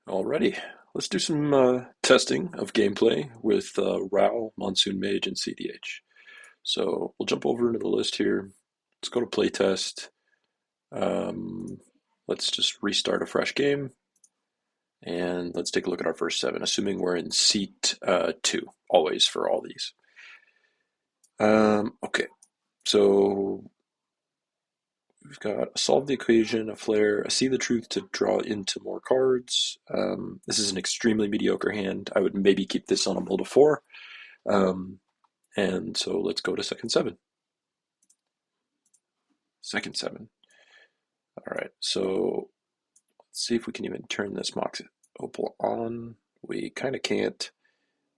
Alrighty, let's do some testing of gameplay with Ral, Monsoon Mage, and cEDH. So we'll jump over into the list here. Let's go to playtest. Um, let's just restart a fresh game, and let's take a look at our first seven, assuming we're in seat 2, always for all these. Okay, so we've got a solve the equation, a flare, a see the truth to draw into more cards. This is an extremely mediocre hand. I would maybe keep this on a mold of 4. Um, and so let's go to second 7. Second 7. All right, so let's see if we can even turn this Mox Opal on. We kind of can't.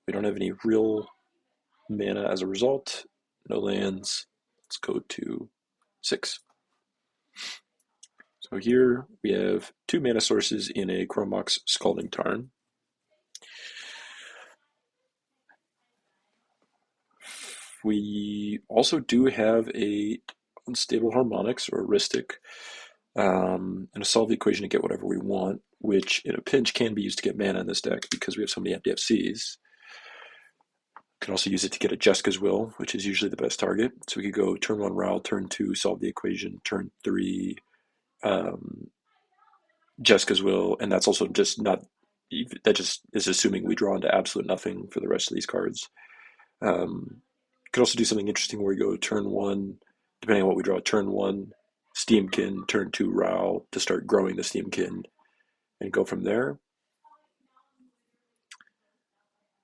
We don't have any real mana as a result. No lands. Let's go to 6. So here we have 2 mana sources in a Chrome Mox Scalding Tarn. We also do have a Unstable Harmonics or Ristic, and a solve the equation to get whatever we want, which in a pinch can be used to get mana in this deck because we have so many MDFCs. Can also use it to get a Jeska's Will, which is usually the best target. So we could go turn 1 Ral, turn 2 solve the equation, turn 3 Jeska's Will, and that's also just not, that just is assuming we draw into absolute nothing for the rest of these cards. Could also do something interesting where we go turn 1, depending on what we draw, turn 1 Steamkin, turn 2 Ral to start growing the Steamkin and go from there.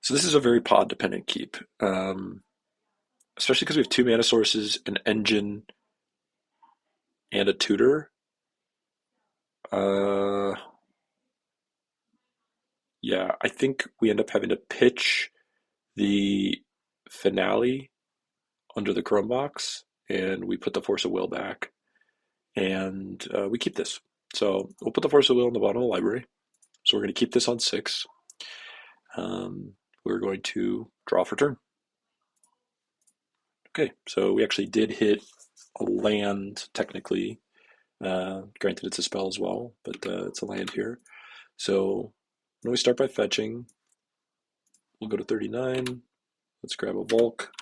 So this is a very pod dependent keep, especially because we have 2 mana sources, an engine, and a tutor. Yeah, I think we end up having to pitch the finale under the Chrome box, and we put the Force of Will back, and we keep this. So we'll put the Force of Will in the bottom of the library. So we're going to keep this on 6. We're going to draw for turn. Okay, so we actually did hit a land technically. Granted, it's a spell as well, but it's a land here. So when we start by fetching, we'll go to 39. Let's grab a Volk.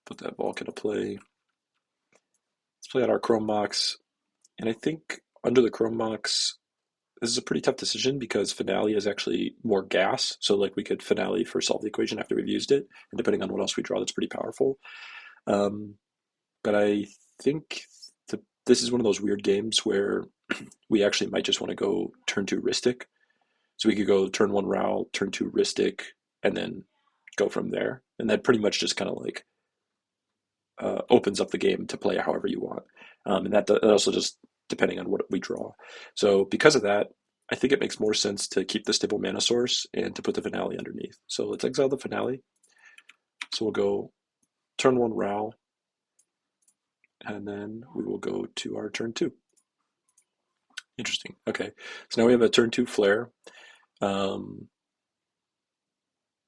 Put that Volk into play. Let's play out our Chrome Mox. And I think under the Chrome Mox, this is a pretty tough decision because Finale is actually more gas. So like we could Finale for solve the equation after we've used it. And depending on what else we draw, that's pretty powerful. But I think this is one of those weird games where we actually might just want to go turn 2 Ristic. So we could go turn 1 Ral, turn 2 Ristic, and then go from there. And that pretty much just kind of like opens up the game to play however you want. And that also just depending on what we draw. So because of that, I think it makes more sense to keep the stable mana source and to put the finale underneath. So let's exile the finale. So we'll go turn 1 Ral, and then we will go to our turn 2. Interesting. Okay, so now we have a turn 2 flare.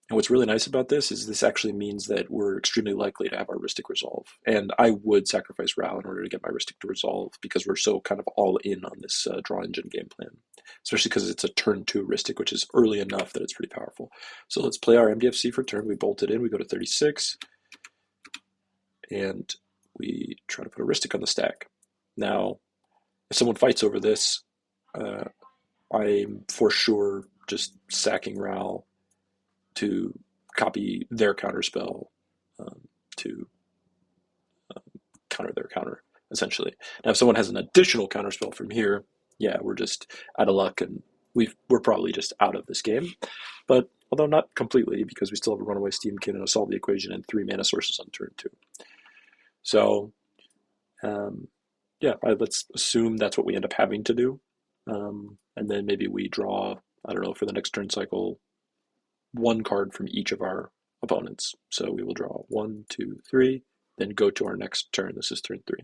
And what's really nice about this is this actually means that we're extremely likely to have our Ristic resolve. And I would sacrifice Ral in order to get my Ristic to resolve because we're so kind of all in on this draw engine game plan, especially because it's a turn 2 Ristic, which is early enough that it's pretty powerful. So let's play our MDFC for turn. We bolt it in, we go to 36, and we try to put a Ristic on the stack. Now, if someone fights over this, I'm for sure just sacking Ral to copy their counterspell to counter their counter, essentially. Now, if someone has an additional counterspell from here, yeah, we're just out of luck, and we're probably just out of this game. But although not completely, because we still have a runaway Steamkin and a solve the equation and 3 mana sources on turn 2. So, yeah, let's assume that's what we end up having to do, and then maybe we draw, I don't know, for the next turn cycle, 1 card from each of our opponents. So we will draw 1, 2, 3, then go to our next turn. This is turn 3.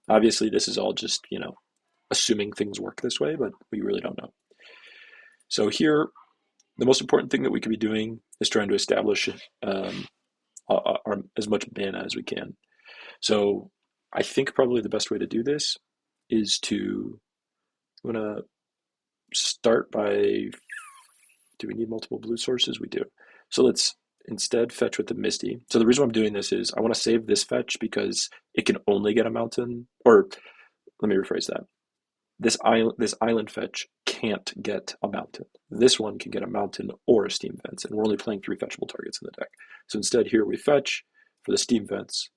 Obviously, this is all just, assuming things work this way, but we really don't know. So here, the most important thing that we could be doing is trying to establish as much mana as we can. So I think probably the best way to do this is to, I'm going to start by, do we need multiple blue sources? We do. So let's instead fetch with the Misty. So the reason I'm doing this is I want to save this fetch because it can only get a mountain, or let me rephrase that. This island fetch can't get a mountain. This one can get a mountain or a steam fence, and we're only playing 3 fetchable targets in the deck. So instead here we fetch for the steam fence,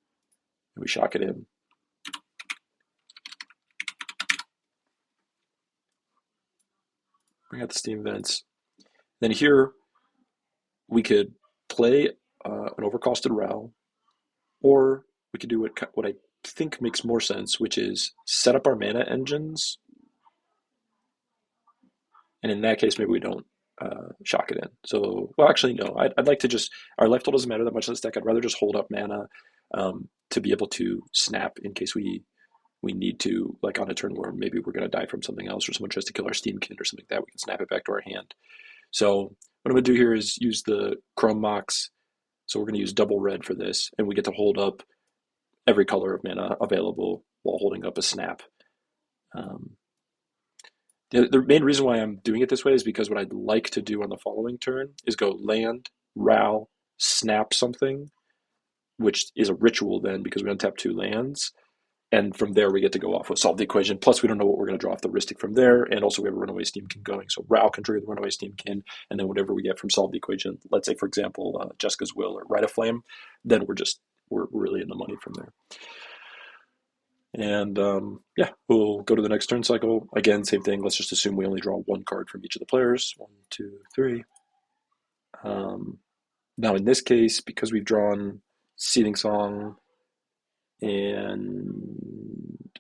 and we shock it in. Bring out the steam vents. Then here we could play an overcosted Ral, or we could do what I think makes more sense, which is set up our mana engines. And in that case, maybe we don't shock it in. So, well, actually, no. I'd like to just, our life total doesn't matter that much in this deck. I'd rather just hold up mana to be able to snap in case we need to, like on a turn where maybe we're going to die from something else, or someone tries to kill our Steamkin or something like that, we can snap it back to our hand. So what I'm going to do here is use the Chrome Mox. So we're going to use double red for this, and we get to hold up every color of mana available while holding up a snap. The main reason why I'm doing it this way is because what I'd like to do on the following turn is go land, Ral, snap something, which is a ritual then because we untap 2 lands. And from there, we get to go off with solve the equation. Plus, we don't know what we're going to draw off the Ristic from there. And also, we have a runaway Steamkin going. So Ral can trigger the runaway Steamkin. And then whatever we get from solve the equation, let's say, for example, Jessica's Will or Rite of Flame, then we're really in the money from there. And yeah, we'll go to the next turn cycle. Again, same thing. Let's just assume we only draw 1 card from each of the players. 1, 2, 3. Now, in this case, because we've drawn Seething Song and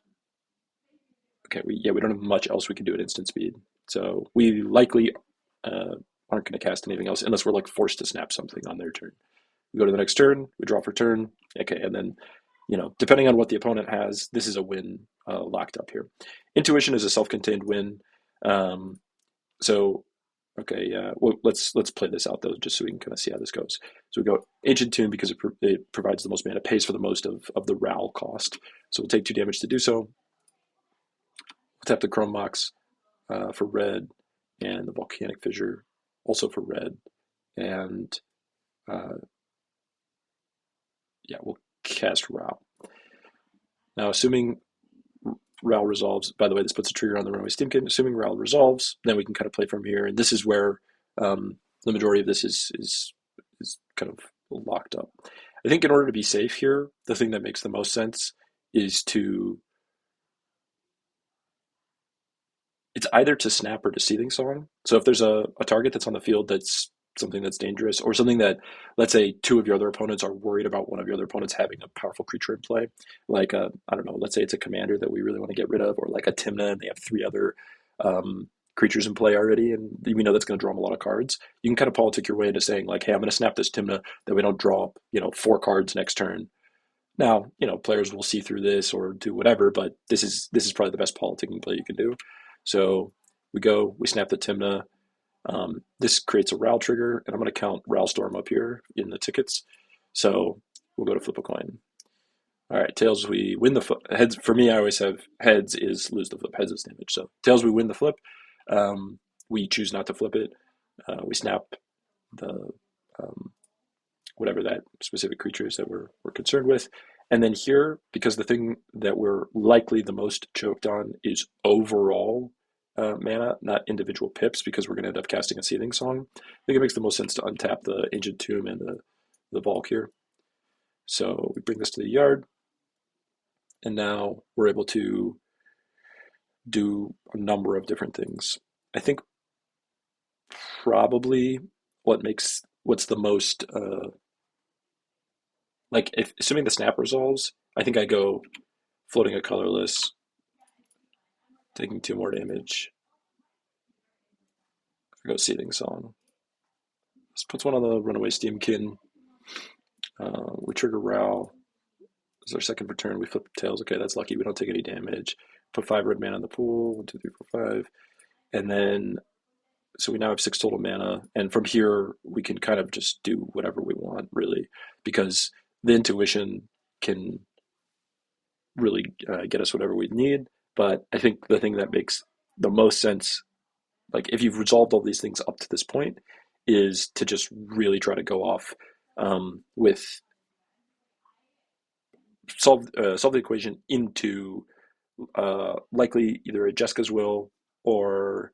okay, we don't have much else we can do at instant speed. So we likely aren't going to cast anything else unless we're like forced to snap something on their turn. We go to the next turn, we draw for turn. Okay, and then, depending on what the opponent has, this is a win locked up here. Intuition is a self-contained win. So, okay, well, let's play this out though, just so we can kind of see how this goes. So we go Ancient Tomb because it provides the most mana, pays for the most of the Ral cost. So we'll take 2 damage to do so. We'll tap the Chrome Mox for red, and the Volcanic Fissure also for red. And yeah, we'll cast Ral. Now, assuming Ral resolves, by the way, this puts a trigger on the runaway Steamkin. Assuming Ral resolves, then we can kind of play from here. And this is where the majority of this is kind of locked up. I think in order to be safe here, the thing that makes the most sense is it's either to snap or to Seething Song. So if there's a target that's on the field that's something that's dangerous, or something that, let's say, 2 of your other opponents are worried about one of your other opponents having a powerful creature in play, like I don't know, let's say it's a commander that we really want to get rid of, or like a Tymna and they have 3 other creatures in play already, and we know that's going to draw them a lot of cards. You can kind of politic your way into saying like, hey, I'm going to snap this Tymna that we don't draw 4 cards next turn. Now, players will see through this or do whatever, but this is probably the best politicking play you can do. So we snap the Tymna. This creates a Ral trigger, and I'm going to count Ral Storm up here in the tickets. So we'll go to flip a coin. All right, tails, we win the flip. Heads, for me, I always have heads is lose the flip, heads is damage. So tails, we win the flip. We choose not to flip it. We snap the whatever that specific creature is that we're concerned with. And then here, because the thing that we're likely the most choked on is overall mana, not individual pips, because we're going to end up casting a Seething Song, I think it makes the most sense to untap the Ancient Tomb and the Valk here. So we bring this to the yard, and now we're able to do a number of different things. I think probably what's the most like, if assuming the snap resolves, I think I go floating a colorless, taking 2 more damage. I go Seething Song. This puts 1 on the runaway Steamkin. We trigger Ral. This is our second return. We flip tails. Okay, that's lucky. We don't take any damage. Put 5 red mana in the pool. 1, 2, 3, 4, 5. And then, so we now have 6 total mana. And from here, we can kind of just do whatever we want, really, because the intuition can really get us whatever we need. But I think the thing that makes the most sense like if you've resolved all these things up to this point, is to just really try to go off with solve the equation into likely either a Jessica's will or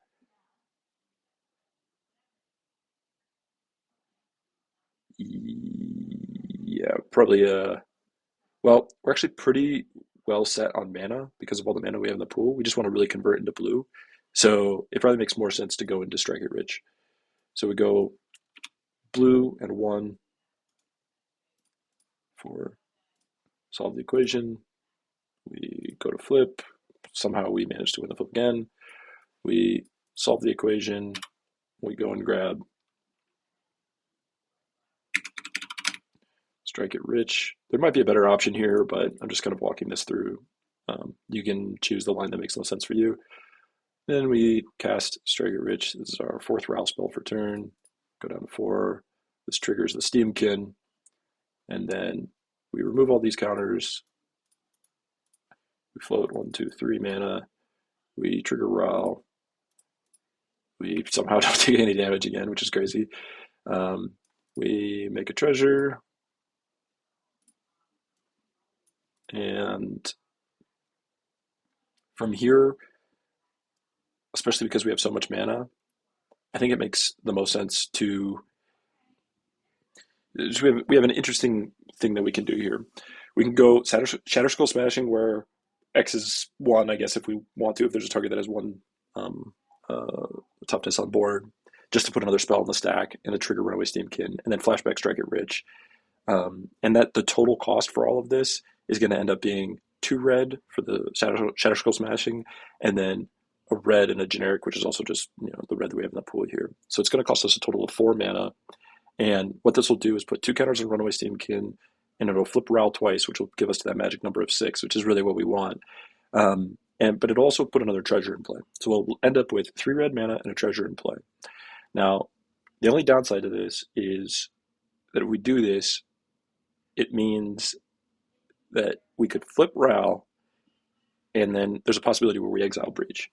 yeah, probably a well, we're actually pretty well set on mana because of all the mana we have in the pool. We just want to really convert into blue. So it probably makes more sense to go into Strike It Rich. So we go blue and 1 for solve the equation. We go to flip. Somehow we manage to win the flip again. We solve the equation. We go and grab Strike It Rich. There might be a better option here, but I'm just kind of walking this through. You can choose the line that makes no sense for you. Then we cast Strike It Rich. This is our 4th Ral spell for turn. Go down to 4. This triggers the Steamkin. And then we remove all these counters. We float 1, 2, 3 mana. We trigger Ral. We somehow don't take any damage again, which is crazy. We make a treasure. And from here, especially because we have so much mana, I think it makes the most sense to. We have an interesting thing that we can do here. We can go Shatter Skull Smashing, where X is 1, I guess, if we want to, if there's a target that has 1 toughness on board, just to put another spell in the stack and a trigger Runaway Steamkin, and then flashback Strike It Rich. And that the total cost for all of this is going to end up being 2 red for the Shatter Skull Smashing, and then a red and a generic, which is also just the red that we have in the pool here. So it's going to cost us a total of 4 mana. And what this will do is put 2 counters on Runaway Steamkin, and it'll flip Ral twice, which will give us to that magic number of 6, which is really what we want. But it'll also put another treasure in play. So we'll end up with 3 red mana and a treasure in play. Now, the only downside to this is that if we do this, it means that we could flip Ral, and then there's a possibility where we exile Breach.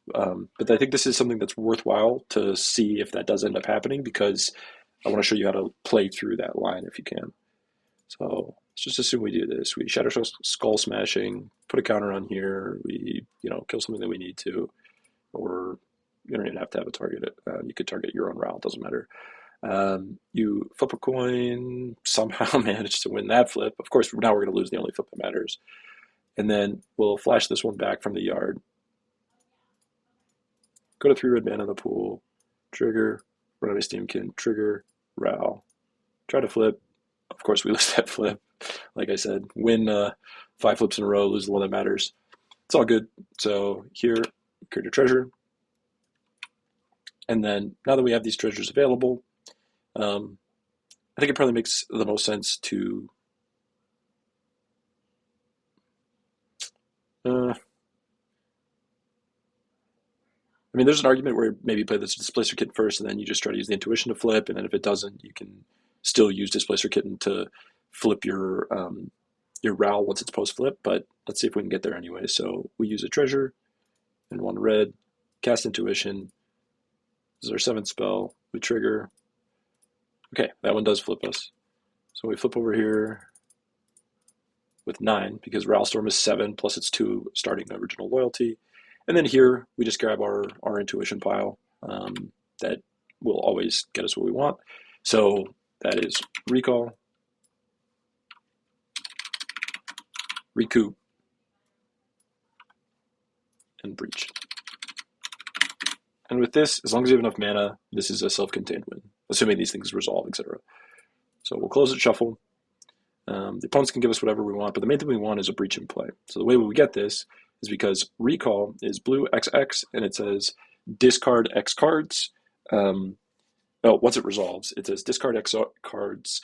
But I think this is something that's worthwhile to see if that does end up happening, because I want to show you how to play through that line if you can. So let's just assume we do this. We Shatter Skull Smashing, put a counter on here. We kill something that we need to, or you don't even have to have a target. You could target your own Ral. It doesn't matter. You flip a coin, somehow manage to win that flip. Of course, now we're going to lose the only flip that matters. And then we'll flash this one back from the yard. Go to 3 red mana in the pool. Trigger, Runaway Steamkin, trigger, Ral. Try to flip. Of course, we lose that flip. Like I said, win 5 flips in a row, lose the one that matters. It's all good. So here, create a treasure. And then now that we have these treasures available, I think it probably makes the most sense to there's an argument where maybe play this Displacer Kitten first, and then you just try to use the Intuition to flip, and then if it doesn't, you can still use Displacer Kitten to flip your Ral once it's post-flip, but let's see if we can get there anyway. So we use a treasure and 1 red, cast Intuition. This is our 7th spell. We trigger. Okay, that one does flip us. So we flip over here with 9, because Ral Storm is 7, plus it's 2 starting the original loyalty. And then here, we just grab our Intuition pile that will always get us what we want. So that is Recall, Recoup, and Breach. And with this, as long as you have enough mana, this is a self-contained win, assuming these things resolve, etc. So we'll close it, shuffle. The opponents can give us whatever we want, but the main thing we want is a Breach in play. So the way we get this is because Recall is blue XX, and it says discard X cards. Once it resolves, it says discard X cards,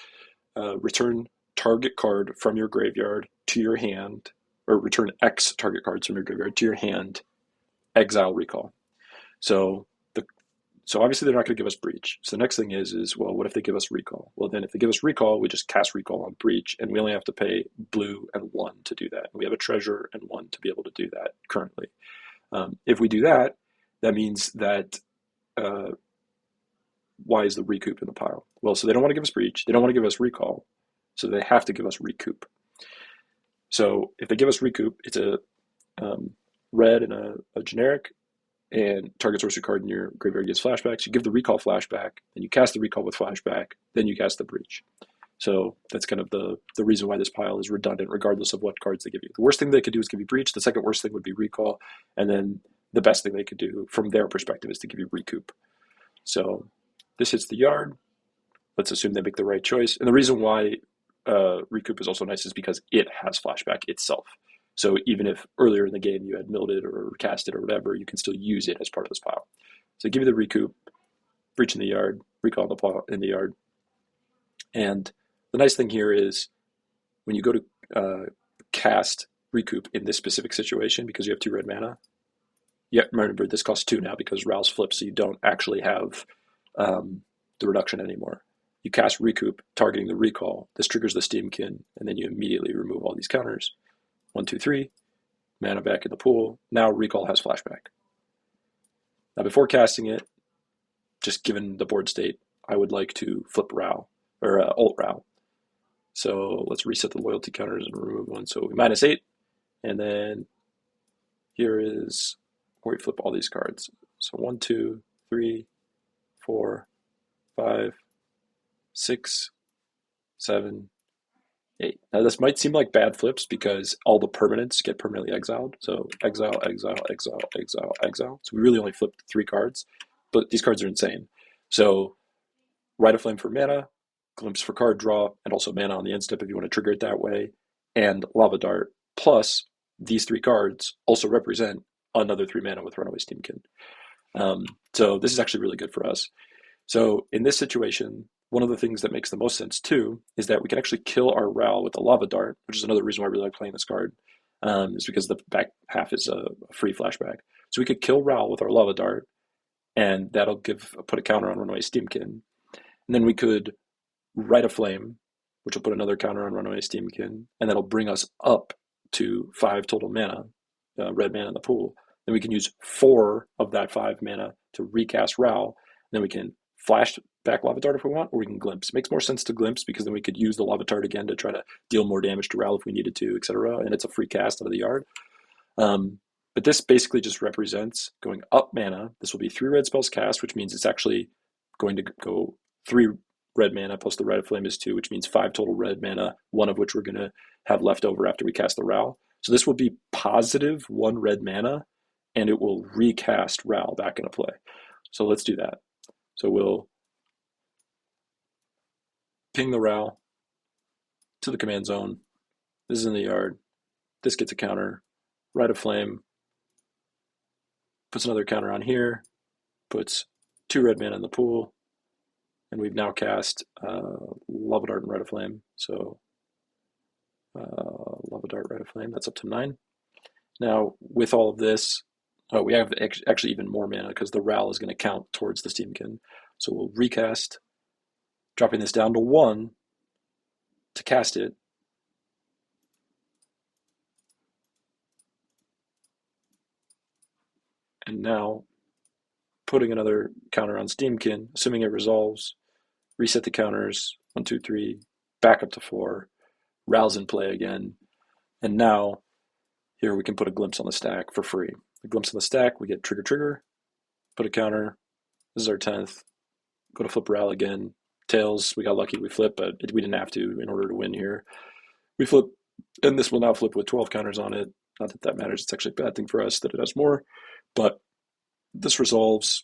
return target card from your graveyard to your hand, or return X target cards from your graveyard to your hand, exile Recall. So obviously they're not going to give us Breach. So the next thing is, well, what if they give us Recall? Well, then if they give us Recall, we just cast Recall on Breach, and we only have to pay blue and 1 to do that. We have a treasure and 1 to be able to do that currently. If we do that, that means that uh, why is the recoup in the pile? Well, so they don't want to give us breach. They don't want to give us recall. So they have to give us recoup. So if they give us recoup, it's a red and a generic, and target sorcery card in your graveyard gets flashbacks. You give the recall flashback, then you cast the recall with flashback, then you cast the breach. So that's kind of the reason why this pile is redundant, regardless of what cards they give you. The worst thing they could do is give you breach. The second worst thing would be recall, and then the best thing they could do from their perspective is to give you recoup. So this hits the yard. Let's assume they make the right choice. And the reason why recoup is also nice is because it has flashback itself. So even if earlier in the game you had milled it or cast it or whatever, you can still use it as part of this pile. So give you the recoup, breach in the yard, recall in the yard. And the nice thing here is when you go to cast recoup in this specific situation, because you have 2 red mana, yeah, remember this costs 2 now because Ral's flipped, so you don't actually have the reduction anymore. You cast recoup, targeting the recall. This triggers the Steamkin, and then you immediately remove all these counters. 1, 2, 3, mana back in the pool. Now recall has flashback. Now before casting it, just given the board state, I would like to flip Ral, or alt Ral. So let's reset the loyalty counters and remove one. So we -8, and then here is where we flip all these cards. So 1, 2, 3, 4, 5, 6, 7, 8. Now this might seem like bad flips because all the permanents get permanently exiled. So exile, exile, exile, exile, exile. So we really only flipped 3 cards, but these cards are insane. So Rite of Flame for mana, Glimpse for card draw, and also mana on the end step if you want to trigger it that way, and Lava Dart. Plus, these 3 cards also represent another 3 mana with Runaway Steamkin. So this is actually really good for us. So in this situation, one of the things that makes the most sense too is that we can actually kill our Ral with a Lava Dart, which is another reason why I really like playing this card, is because the back half is a free flashback. So we could kill Ral with our Lava Dart, and that'll put a counter on Runaway Steamkin. And then we could Rite of Flame, which will put another counter on Runaway Steamkin, and that'll bring us up to 5 total mana, red mana in the pool. Then we can use 4 of that 5 mana to recast Ral. Then we can flash back Lava Dart if we want, or we can Glimpse. It makes more sense to Glimpse because then we could use the Lava Dart again to try to deal more damage to Ral if we needed to, etc. And it's a free cast out of the yard. But this basically just represents going up mana. This will be 3 red spells cast, which means it's actually going to go 3 red mana plus the Rite of Flame is 2, which means 5 total red mana, 1 of which we're going to have left over after we cast the Ral. So this will be positive 1 red mana, and it will recast Ral back into play. So let's do that. So we'll ping the Ral to the command zone. This is in the yard. This gets a counter. Rite of Flame puts another counter on here, puts 2 red mana in the pool, and we've now cast Lava Dart and Rite of Flame. So Lava Dart, Rite of Flame, that's up to 9. Now, with all of this, we have actually even more mana because the Ral is going to count towards the Steamkin. So we'll recast, dropping this down to 1 to cast it. And now, putting another counter on Steamkin, assuming it resolves, reset the counters, 1, 2, 3, back up to 4, Ral's in play again. And now, here we can put a Glimpse on the stack for free. A Glimpse on the stack, we get trigger, trigger, put a counter. This is our 10th. Go to flip Ral again. Tails, we got lucky, we flip, but we didn't have to in order to win here. We flip, and this will now flip with 12 counters on it. Not that that matters, it's actually a bad thing for us that it has more, but this resolves.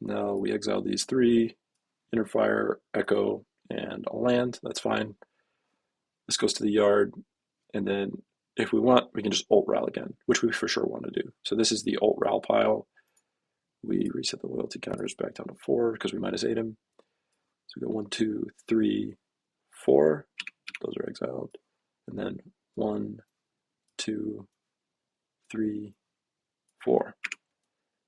Now we exile these 3, Interfire, Echo, and a land, that's fine. This goes to the yard, and then if we want, we can just alt Ral again, which we for sure want to do. So this is the alt Ral pile. We reset the loyalty counters back down to 4 because we -8 him. So we go 1, 2, 3, 4. Those are exiled. And then 1, 2, 3, 4.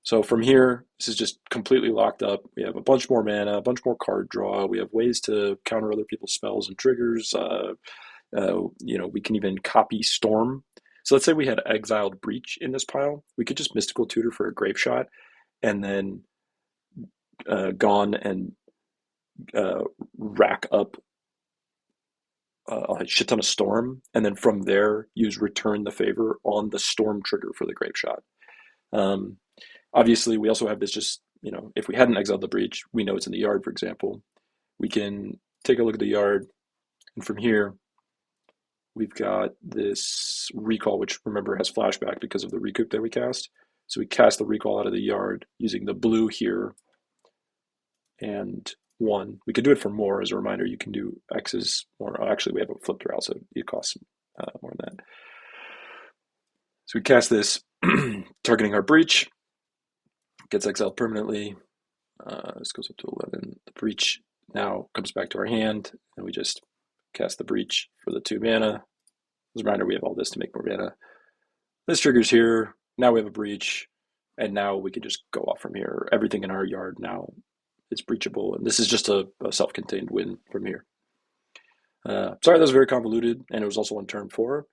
So from here, this is just completely locked up. We have a bunch more mana, a bunch more card draw. We have ways to counter other people's spells and triggers. We can even copy Storm. So let's say we had exiled Breach in this pile. We could just Mystical Tutor for a Grave Shot, and then gone and rack up a shit ton of storm, and then from there use return the favor on the storm trigger for the grape shot. Um, Obviously, we also have this just, if we hadn't exiled the breach, we know it's in the yard, for example. We can take a look at the yard, and from here, we've got this recall, which remember has flashback because of the recoup that we cast. So we cast the recall out of the yard using the blue here and one. We could do it for more. As a reminder, you can do X's more. Oh, actually, we have a flipped route, so it costs more than that. So we cast this, targeting our breach, gets exiled permanently. This goes up to 11. The breach now comes back to our hand, and we just cast the breach for the 2 mana. As a reminder, we have all this to make more mana. This triggers here. Now we have a breach, and now we can just go off from here. Everything in our yard now is breachable, and this is just a self-contained win from here. Sorry, that was very convoluted, and it was also on turn 4.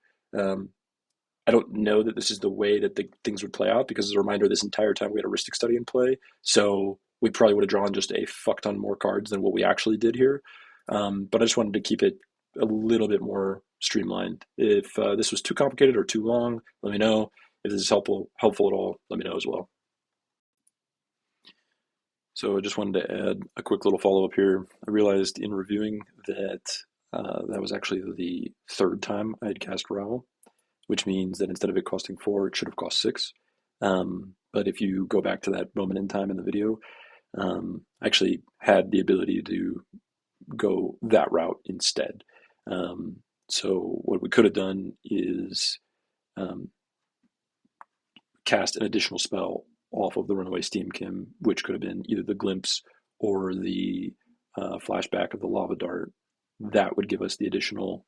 I don't know that this is the way that things would play out, because as a reminder, this entire time we had a Rhystic Study in play, so we probably would have drawn just a fuck ton more cards than what we actually did here. But I just wanted to keep it a little bit more streamlined. If this was too complicated or too long, let me know. If this is helpful at all, let me know as well. So I just wanted to add a quick little follow-up here. I realized in reviewing that that was actually the 3rd time I had cast Ral, which means that instead of it costing 4, it should have cost 6. But if you go back to that moment in time in the video, I actually had the ability to go that route instead. So what we could have done is cast an additional spell off of the Runaway Steamkin, which could have been either the Glimpse or the flashback of the Lava Dart. That would give us the additional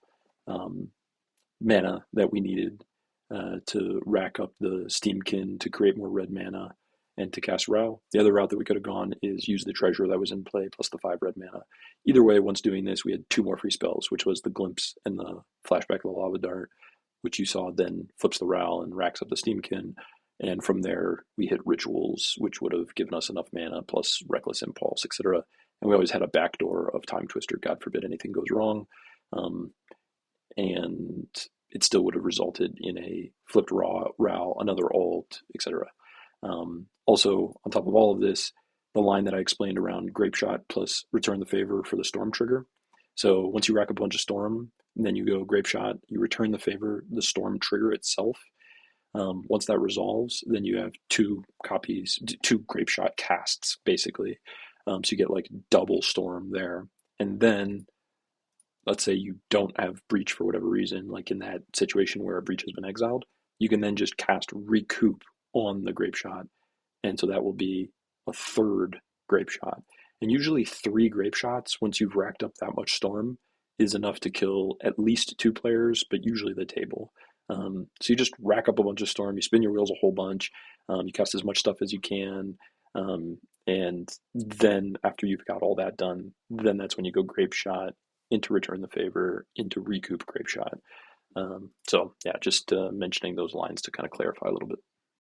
mana that we needed to rack up the Steamkin to create more red mana and to cast Ral. The other route that we could have gone is use the treasure that was in play plus the 5 red mana. Either way, once doing this, we had 2 more free spells, which was the Glimpse and the flashback of the Lava Dart, which you saw then flips the Ral and racks up the Steamkin. And from there, we hit Rituals, which would have given us enough mana plus Reckless Impulse, etc. And we always had a backdoor of Time Twister, God forbid anything goes wrong. And it still would have resulted in a flipped Ral, another alt, etc. Also, on top of all of this, the line that I explained around Grape Shot plus Return the Favor for the Storm trigger. So once you rack up a bunch of Storm, and then you go Grape Shot, you return the favor, the Storm trigger itself. Once that resolves, then you have 2 copies, 2 Grape Shot casts, basically. So you get like double Storm there. And then, let's say you don't have Breach for whatever reason, like in that situation where a Breach has been exiled, you can then just cast Recoup on the Grape Shot. And so that will be a 3rd Grape Shot. And usually 3 Grape Shots, once you've racked up that much Storm, is enough to kill at least 2 players, but usually the table. So you just rack up a bunch of Storm, you spin your wheels a whole bunch, you cast as much stuff as you can, and then after you've got all that done, then that's when you go Grape Shot, into Return the Favor, into Recoup Grape Shot. So yeah, just mentioning those lines to kind of clarify a little bit.